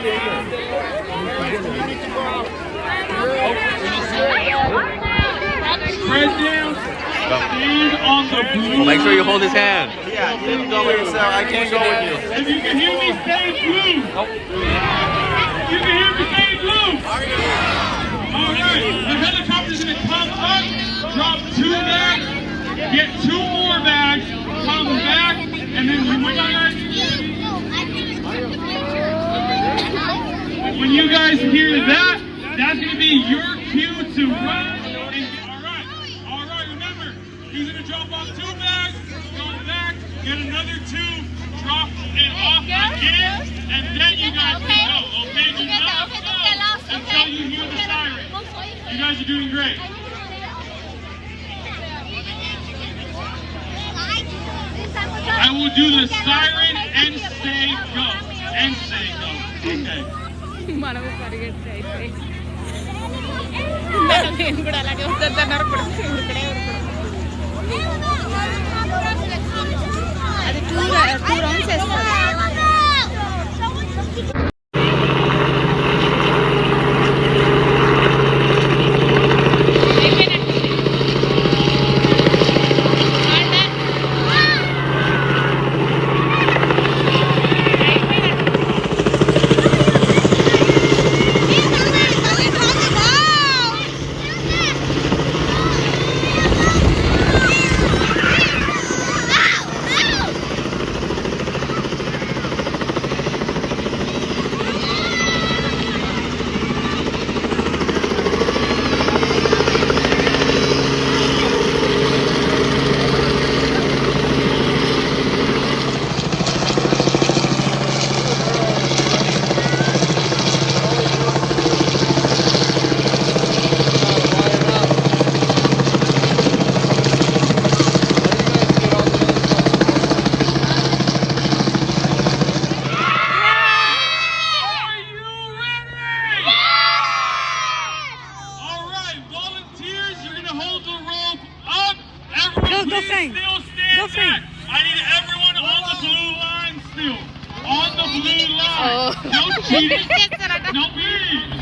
President, stand on the blue. Well, make sure you hold his hand. Yeah, you can go with yourself. I can't go with you. If you can hear me, say blue. You can hear me, say blue. All right, the helicopter's gonna come up, drop 2 bags, get 2 more bags, come back, and then when you guys hear that, that's gonna be your cue to run. All right, remember, he's gonna drop off 2 bags, go back, get another 2, drop it off again, and then you guys can go, okay? Do not stop until you hear the siren. You guys are doing great. I will do the siren and say go. And say go. Okay. మనం పరిగెత్తే అయితే నేను కూడా అలాగే వద్దన్నారు ఇక్కడే అది 2 rounds వేస్తారు. Go Frank. I need everyone on the blue line still. On the blue line. No cheating. No beating.